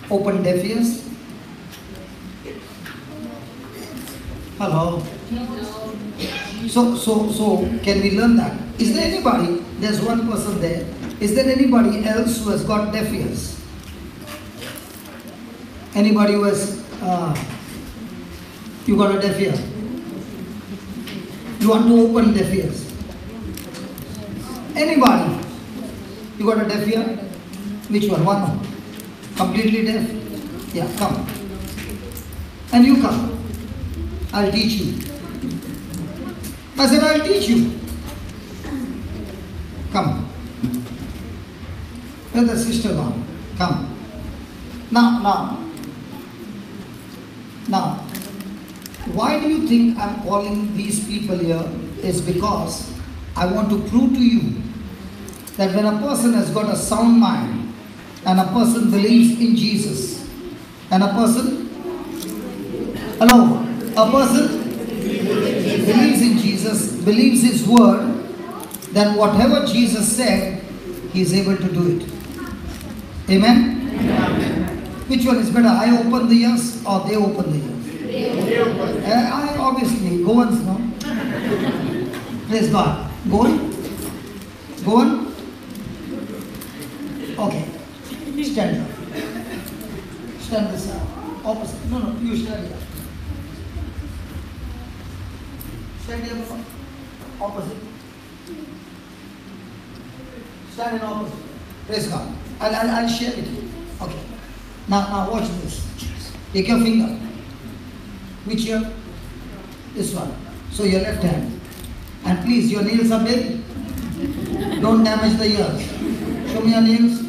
open deaf ears? Hello? So can we learn that? Is there anybody, there's one person there, is there anybody else who has got deaf ears? Anybody who has, you got a deaf ear? You want to open deaf ears? Anybody? You got a deaf ear? Which one? One? Completely deaf? Yeah, come. And you come. I'll teach you. I said, I'll teach you. Come. Where's the sister gone? Come. Now. Why do you think I'm calling these people here? Is because I want to prove to you that when a person has got a sound mind and a person believes in Jesus and a person, a person believes in Jesus, believes His word, then whatever Jesus said, He is able to do it. Amen? Which one is better? I open the ears or they open the ears? I obviously, go on, no? Praise God. Go on. Okay. Stand up. Stand this side. Opposite. No, you stand here. Stand here, opposite. Stand in opposite. Praise God. I'll share with you. Okay. Now watch this. Take your finger. Which ear? This one. So your left hand. And please, your nails are big. Don't damage the ears. Show me your nails.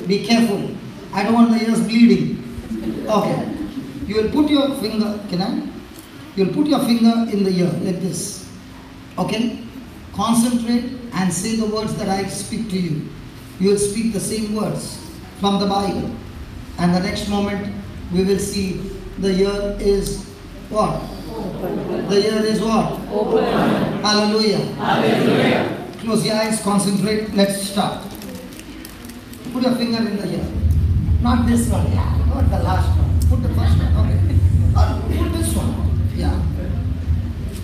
Be careful. I don't want the ears bleeding. Okay. You will put your finger, You will put your finger in the ear like this. Okay? Concentrate and say the words that I speak to you. You will speak the same words from the Bible. And the next moment, we will see the ear is what? Open. The ear is what? Open. Hallelujah. Hallelujah. Close your eyes, concentrate. Let's start. Put your finger in the ear. Not this one, yeah. Not the last one. Put the first one, okay. Put this one, yeah.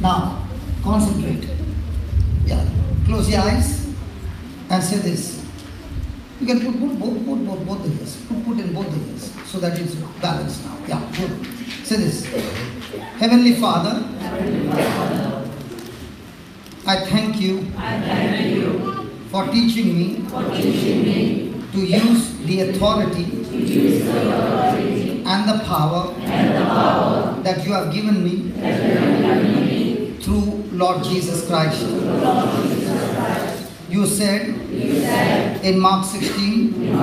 Now, concentrate. Yeah. Close your eyes and say this. You can put both the ears. Put in both the ears so that it's balanced now. Yeah, good. Say this. Heavenly Father, I thank you for teaching me to use the authority and the power that you have given me through Lord Jesus Christ. You said in Mark 16,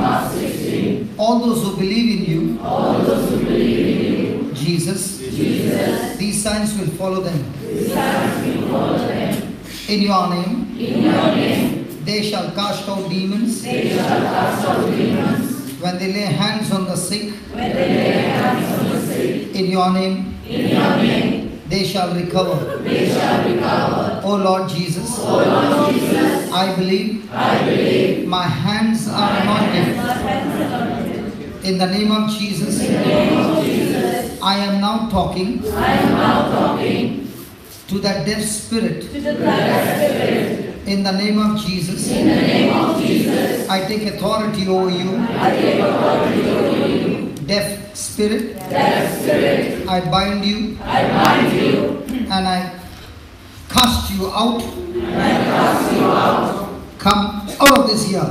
all those who believe in you, Jesus, these signs will follow them. In your name, they shall cast out demons. When they lay hands on the sick, in your name, they shall recover. O Lord Jesus, I believe my hands are anointed. In the name of Jesus, I am now talking to that deaf spirit. In the name of Jesus, I take authority over you. Deaf spirit, I bind you and I cast you out. Come out of this year.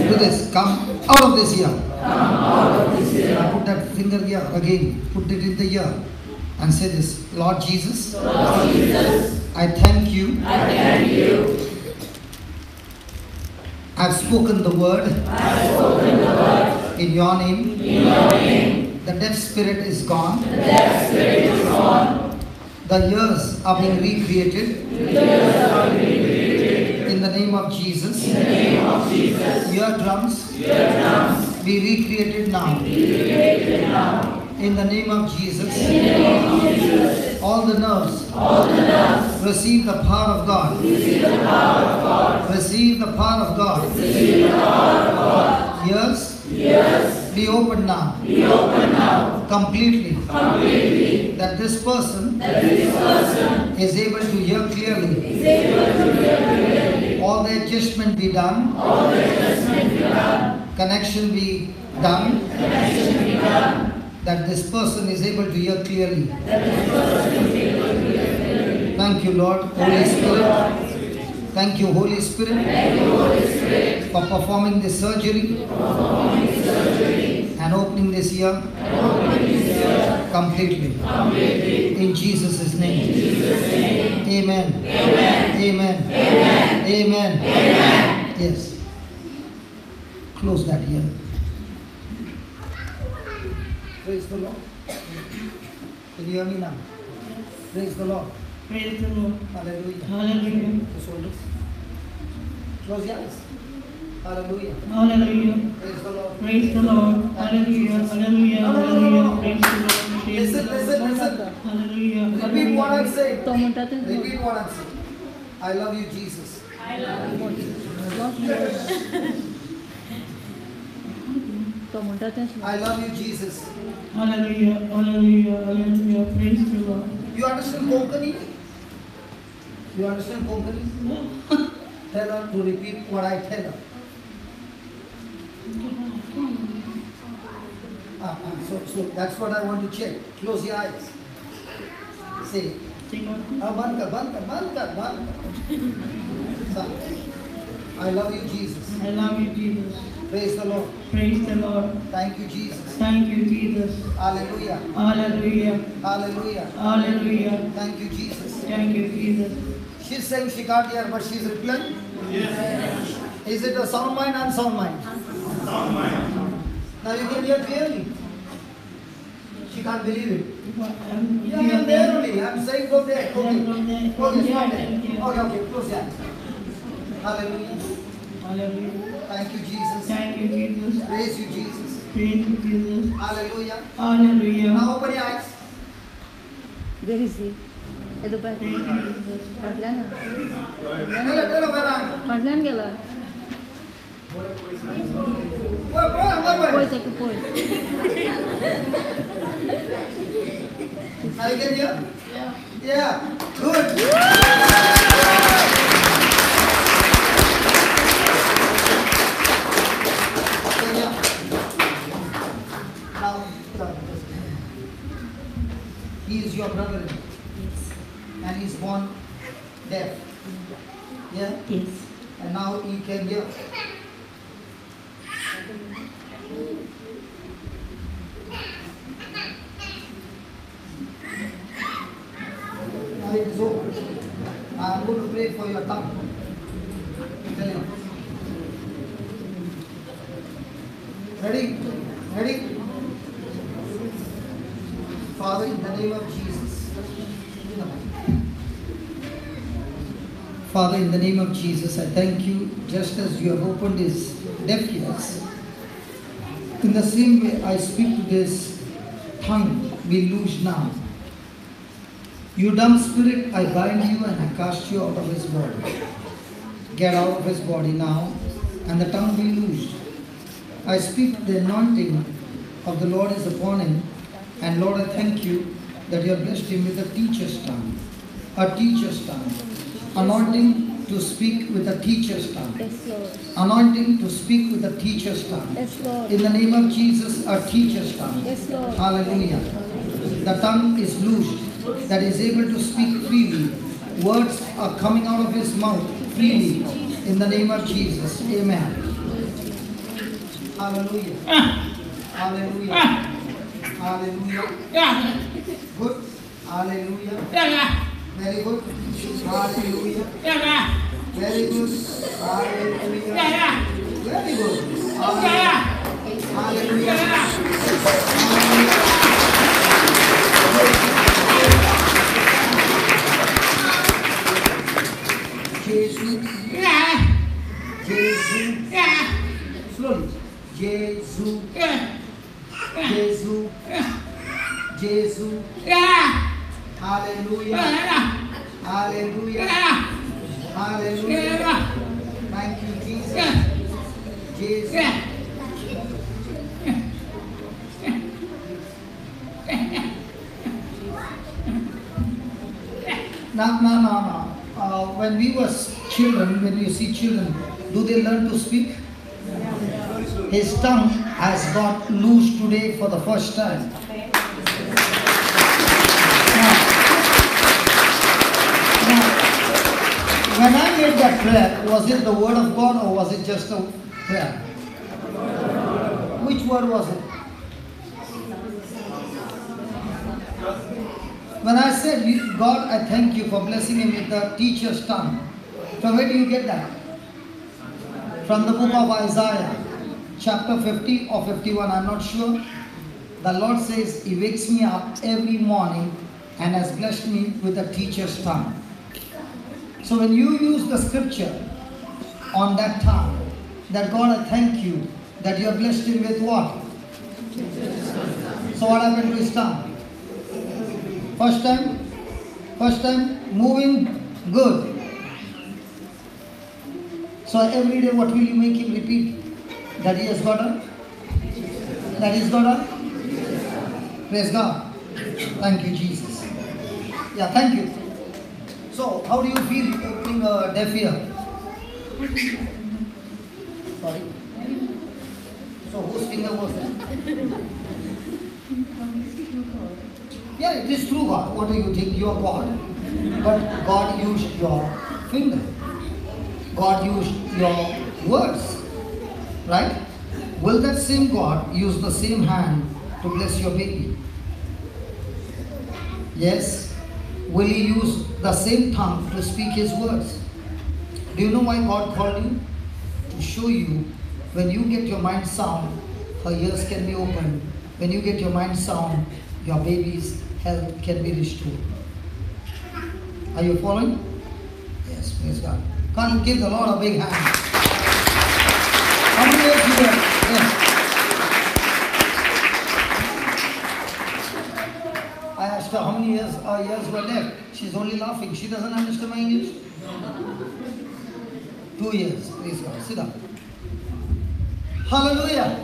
Do this. Come out of this year. Now put that finger here again. Put it in the ear and say this. Lord Jesus, I thank you. I've spoken the word. In your name. The deaf spirit is gone. The ears are being recreated. In the name of Jesus. Eardrums be recreated now. In the name of Jesus. All the nerves receive the power of God. Receive the power of God. Ears be opened now. Completely. That this person is able to hear clearly. All the adjustment be done. Connection be done. That this person is able to hear clearly. Thank you, Lord. Holy Spirit. Thank you, Holy Spirit, for performing this surgery and opening this ear completely. In Jesus' name. Amen. Amen. Amen. Yes. Close that ear. Praise the Lord. Can you hear me now? Praise the Lord. Praise the Lord. Hallelujah. Hallelujah. Just hold it. Close your eyes. Hallelujah. Hallelujah. Praise the Lord. Praise the Lord. Hallelujah. Hallelujah. No. Hallelujah. Praise the Lord. Praise the Listen. Lord. Hallelujah. Repeat what I'm saying. Tomutate Repeat what I'm saying. I love you, Jesus. I love you, Jesus. Hallelujah. Hallelujah. Hallelujah. Praise the Lord. You understand Konkani? You understand Konkani? Tell her to repeat what I tell her. So that's what I want to check. Close your eyes. Say. Band kar. I love you, Jesus. I love you, Jesus. Praise the Lord. Praise the Lord. Thank you, Jesus. Thank you, Jesus. Hallelujah. Hallelujah. Hallelujah. Hallelujah. Thank you, Jesus. Thank you, Jesus. She's saying she can't hear, but she's replying. Yes. Is it a sound mind, unsound mind? Sound mind. Now you can hear clearly. She can't believe it. Yeah, I'm there only. I'm saying go there. Okay. Okay, stop there. Okay. Close your eyes. Hallelujah. Hallelujah. Thank you, Jesus. Thank you, Jesus. Praise you, Jesus. Praise you, Jesus. Hallelujah. Hallelujah. Now open your eyes. Where is he? Edo ba? Thank you, Jesus. Padla na. Tell her, where are you? Padlan gela. Wait. Poi take poi. Now you can hear? Yeah. Good. He is your brother. Yes. And he's born deaf. Yeah? Yes. And now he can hear. Now it is over. I'm going to pray for your tongue. Tell him. Ready? Father, in the name of Jesus. Father, in the name of Jesus, I thank you just as you have opened his deaf ears. In the same way, I speak to this tongue, be loosed now. You dumb spirit, I bind you and I cast you out of his body. Get out of his body now, and the tongue be loosed. I speak the anointing of the Lord is upon him, and Lord, I thank you that you have blessed him with a teacher's tongue. A teacher's tongue. Anointing to speak with a teacher's tongue. Yes, Lord. Anointing to speak with a teacher's tongue. Yes, Lord. In the name of Jesus, a teacher's tongue. Yes, Lord. Hallelujah. The tongue is loosed, that is able to speak freely. Words are coming out of his mouth freely. In the name of Jesus. Amen. Hallelujah. Hallelujah. Hallelujah. Good. Hallelujah. Very good. Hallelujah. Very good. Hallelujah. Very good. Hallelujah. Jesus. Jesus. Slowly. Jesus. Jesus. Jesus. Hallelujah. Hallelujah. Hallelujah. Thank you, Jesus. Jesus. No. When we were children, when you see children, do they learn to speak? His tongue has got loose today for the first time. Now, when I made that prayer, was it the word of God or was it just a prayer? Which word was it? When I said, God, I thank you for blessing him with the teacher's tongue. From where do you get that? From the book of Isaiah, chapter 50 or 51, I'm not sure. The Lord says, he wakes me up every morning and has blessed me with a teacher's tongue. So when you use the scripture on that tongue, that God, I thank you that you have blessed him with what? So what happened to his tongue? First time, moving, good. So every day what will you make him repeat? That he has got a? That he's got a? Praise God. Thank you, Jesus. Yeah, thank you. So, how do you feel opening a deaf ear? Sorry. So, whose finger was that? Yeah, it is true, God. What do you think? You are God. But God used your finger. God used your words. Right? Will that same God use the same hand to bless your baby? Yes. Will he use the same tongue to speak his words? Do you know why God called you? To show you when you get your mind sound, her ears can be opened. When you get your mind sound, your baby's health can be restored. Are you following? Yes, praise God. Can't give the Lord a big hand. How many years you were? Yes. I asked her how many years were left. She's only laughing. She doesn't understand my English. 2 years. Praise God. Sit down. Hallelujah.